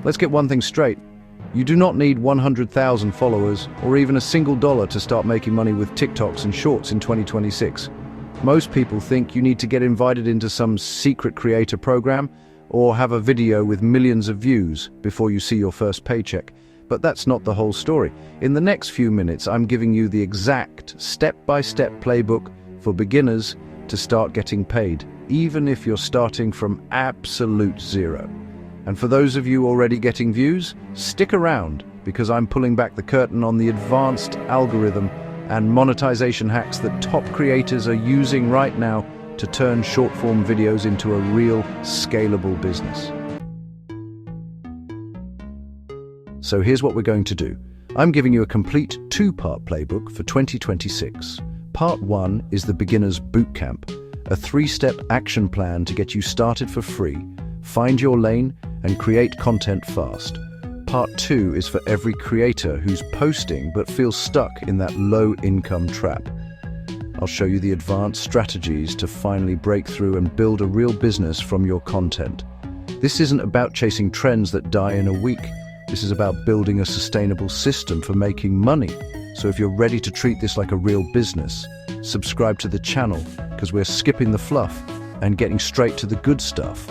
Let's get one thing straight. You do not need 100,000 followers or even a single dollar to start making money with TikToks and Shorts in 2026. Most people think you need to get invited into some secret creator program or have a video with millions of views before you see your first paycheck. But that's not the whole story. In the next few minutes, I'm giving you the exact step-by-step playbook for beginners to start getting paid, even if you're starting from absolute zero. And for those of you already getting views, stick around, because I'm pulling back the curtain on the advanced algorithm and monetization hacks that top creators are using right now to turn short-form videos into a real, scalable business. So here's what we're going to do. I'm giving you a complete two-part playbook for 2026. Part 1 is the Beginner's Bootcamp, a 3-step action plan to get you started for free, find your lane, and create content fast. Part 2 is for every creator who's posting but feels stuck in that low-income trap. I'll show you the advanced strategies to finally break through and build a real business from your content. This isn't about chasing trends that die in a week. This is about building a sustainable system for making money. So if you're ready to treat this like a real business, subscribe to the channel, because we're skipping the fluff and getting straight to the good stuff.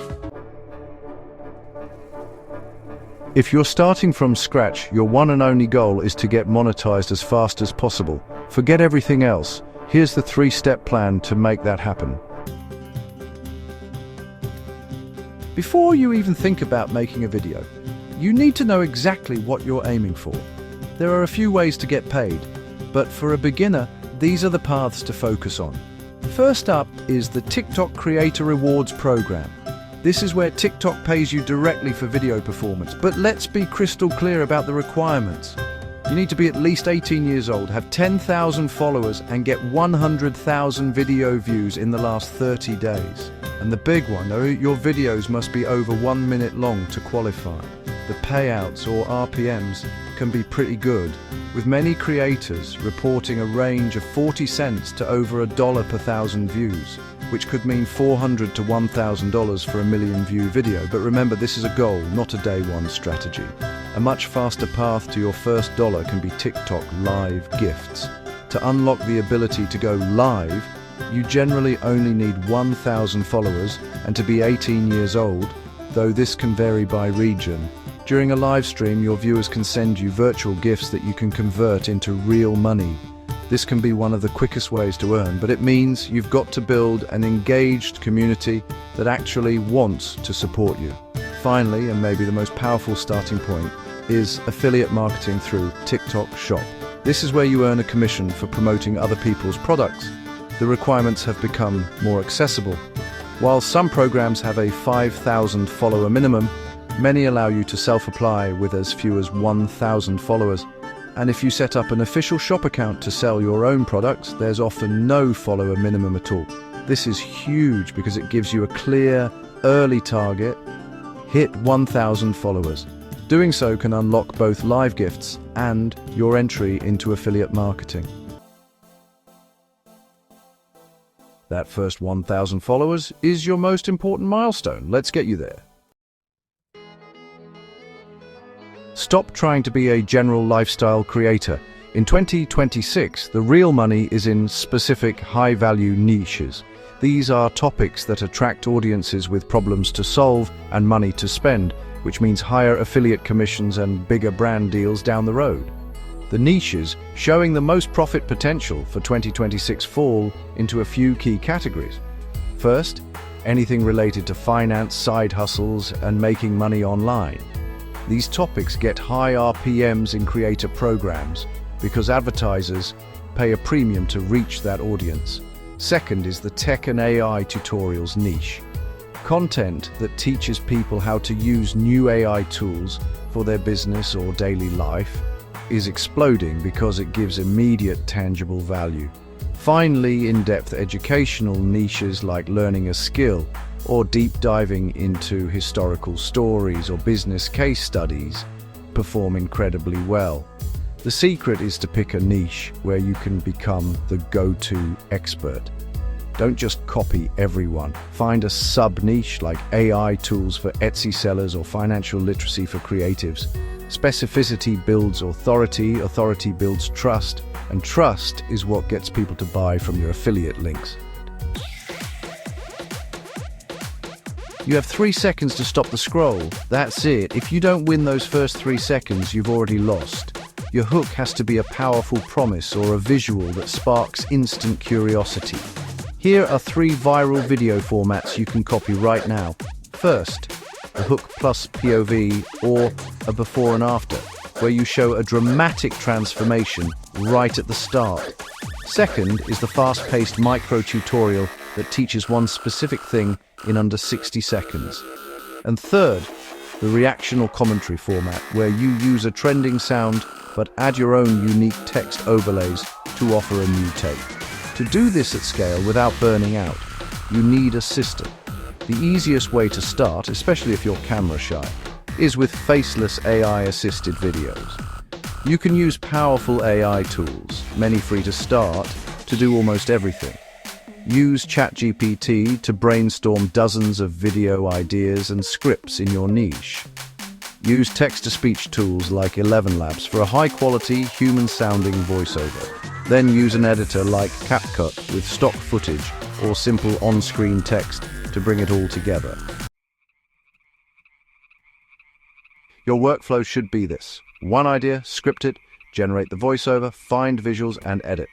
If you're starting from scratch, your one and only goal is to get monetized as fast as possible. Forget everything else. Here's the 3-step plan to make that happen. Before you even think about making a video, you need to know exactly what you're aiming for. There are a few ways to get paid, but for a beginner, these are the paths to focus on. First up is the TikTok Creator Rewards Program. This is where TikTok pays you directly for video performance, but let's be crystal clear about the requirements. You need to be at least 18 years old, have 10,000 followers, and get 100,000 video views in the last 30 days. And the big one, though, your videos must be over 1 minute long to qualify. The payouts, or RPMs, can be pretty good, with many creators reporting a range of 40 cents to over $1 per 1,000 views, which could mean $400 to $1,000 for a 1 million view video. But remember, this is a goal, not a day one strategy. A much faster path to your first dollar can be TikTok live gifts. To unlock the ability to go live, you generally only need 1,000 followers and to be 18 years old, though this can vary by region. During a live stream, your viewers can send you virtual gifts that you can convert into real money. This can be one of the quickest ways to earn, but it means you've got to build an engaged community that actually wants to support you. Finally, and maybe the most powerful starting point, is affiliate marketing through TikTok Shop. This is where you earn a commission for promoting other people's products. The requirements have become more accessible. While some programs have a 5,000 follower minimum, many allow you to self-apply with as few as 1,000 followers. And if you set up an official shop account to sell your own products, there's often no follower minimum at all. This is huge because it gives you a clear, early target: hit 1,000 followers. Doing so can unlock both live gifts and your entry into affiliate marketing. That first 1,000 followers is your most important milestone. Let's get you there. Stop trying to be a general lifestyle creator. In 2026, the real money is in specific high-value niches. These are topics that attract audiences with problems to solve and money to spend, which means higher affiliate commissions and bigger brand deals down the road. The niches showing the most profit potential for 2026 fall into a few key categories. First, anything related to finance, side hustles, and making money online. These topics get high RPMs in creator programs because advertisers pay a premium to reach that audience. Second is the tech and AI tutorials niche. Content that teaches people how to use new AI tools for their business or daily life is exploding because it gives immediate tangible value. Finally, in-depth educational niches like learning a skill or deep diving into historical stories or business case studies perform incredibly well. The secret is to pick a niche where you can become the go-to expert. Don't just copy everyone. Find a sub-niche like AI tools for Etsy sellers or financial literacy for creatives. Specificity builds authority, authority builds trust, and trust is what gets people to buy from your affiliate links. You have 3 seconds to stop the scroll. That's it. If you don't win those first 3 seconds, you've already lost. Your hook has to be a powerful promise or a visual that sparks instant curiosity. Here are 3 viral video formats you can copy right now. First, a hook plus POV or a before and after, where you show a dramatic transformation right at the start. Second is the fast-paced micro-tutorial that teaches one specific thing in under 60 seconds. And third, the reaction or commentary format, where you use a trending sound but add your own unique text overlays to offer a new take. To do this at scale without burning out, you need a system. The easiest way to start, especially if you're camera shy, is with faceless AI-assisted videos. You can use powerful AI tools, many free to start, to do almost everything. Use ChatGPT to brainstorm dozens of video ideas and scripts in your niche. Use text-to-speech tools like 11 Labs for a high-quality, human-sounding voiceover. Then use an editor like CapCut with stock footage or simple on-screen text to bring it all together. Your workflow should be this. One idea, script it, generate the voiceover, find visuals, and edit.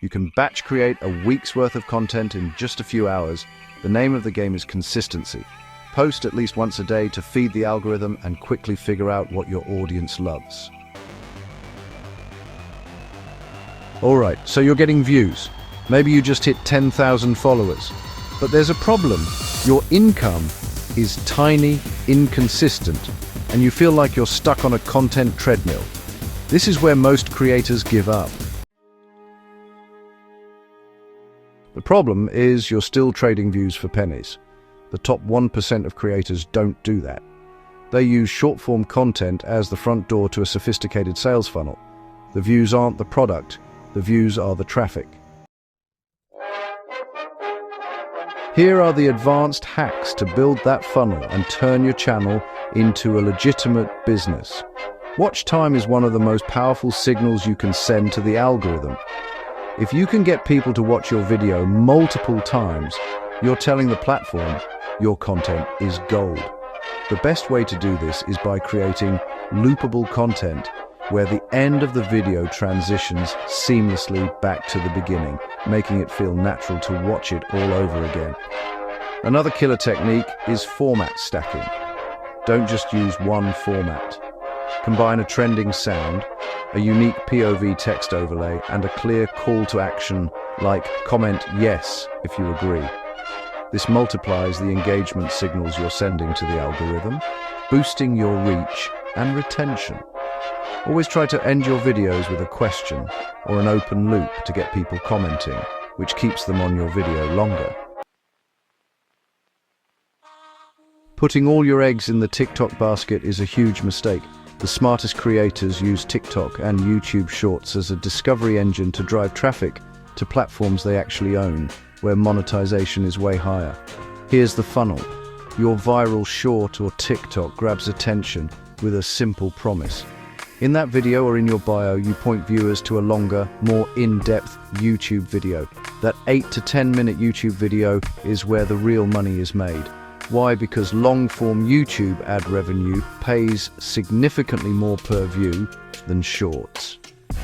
You can batch create a week's worth of content in just a few hours. The name of the game is consistency. Post at least once a day to feed the algorithm and quickly figure out what your audience loves. Alright, so you're getting views. Maybe you just hit 10,000 followers. But there's a problem. Your income is tiny, inconsistent, and you feel like you're stuck on a content treadmill. This is where most creators give up. The problem is you're still trading views for pennies. The top 1% of creators don't do that. They use short-form content as the front door to a sophisticated sales funnel. The views aren't the product, the views are the traffic. Here are the advanced hacks to build that funnel and turn your channel into a legitimate business. Watch time is one of the most powerful signals you can send to the algorithm. If you can get people to watch your video multiple times, you're telling the platform your content is gold. The best way to do this is by creating loopable content where the end of the video transitions seamlessly back to the beginning, making it feel natural to watch it all over again. Another killer technique is format stacking. Don't just use one format. Combine a trending sound, a unique POV text overlay, and a clear call to action like comment yes if you agree. This multiplies the engagement signals you're sending to the algorithm, boosting your reach and retention. Always try to end your videos with a question or an open loop to get people commenting, which keeps them on your video longer. Putting all your eggs in the TikTok basket is a huge mistake. The smartest creators use TikTok and YouTube Shorts as a discovery engine to drive traffic to platforms they actually own, where monetization is way higher. Here's the funnel. Your viral short or TikTok grabs attention with a simple promise. In that video or in your bio, you point viewers to a longer, more in-depth YouTube video. That 8 to 10 minute YouTube video is where the real money is made. Why? Because long-form YouTube ad revenue pays significantly more per view than shorts.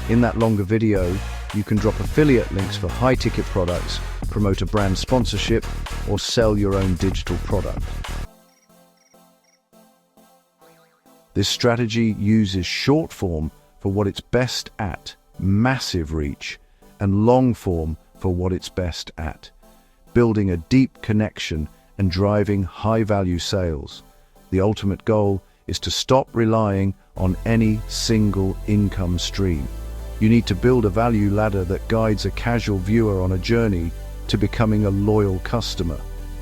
In that longer video, you can drop affiliate links for high-ticket products, promote a brand sponsorship, or sell your own digital product. This strategy uses short form for what it's best at, massive reach, and long form for what it's best at, building a deep connection and driving high-value sales. The ultimate goal is to stop relying on any single income stream. You need to build a value ladder that guides a casual viewer on a journey to becoming a loyal customer.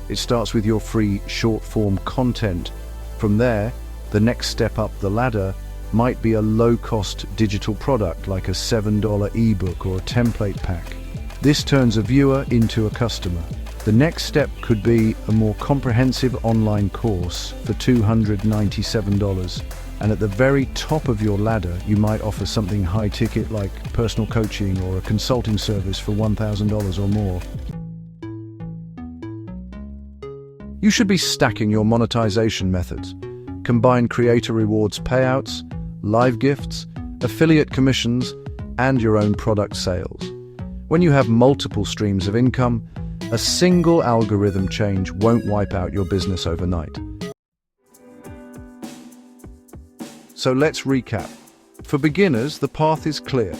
It starts with your free short-form content. From there, the next step up the ladder might be a low-cost digital product like a $7 ebook or a template pack. This turns a viewer into a customer. The next step could be a more comprehensive online course for $297. And at the very top of your ladder, you might offer something high ticket like personal coaching or a consulting service for $1,000 or more. You should be stacking your monetization methods. Combine creator rewards payouts, live gifts, affiliate commissions, and your own product sales. When you have multiple streams of income, a single algorithm change won't wipe out your business overnight. So let's recap. For beginners, the path is clear.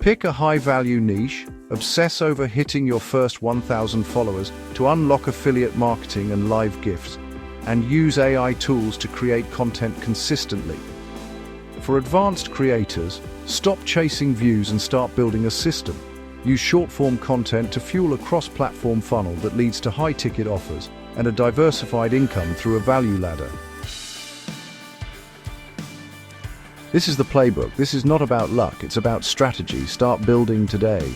Pick a high-value niche, obsess over hitting your first 1,000 followers to unlock affiliate marketing and live gifts, and use AI tools to create content consistently. For advanced creators, stop chasing views and start building a system. Use short-form content to fuel a cross-platform funnel that leads to high-ticket offers and a diversified income through a value ladder. This is the playbook. This is not about luck, it's about strategy. Start building today.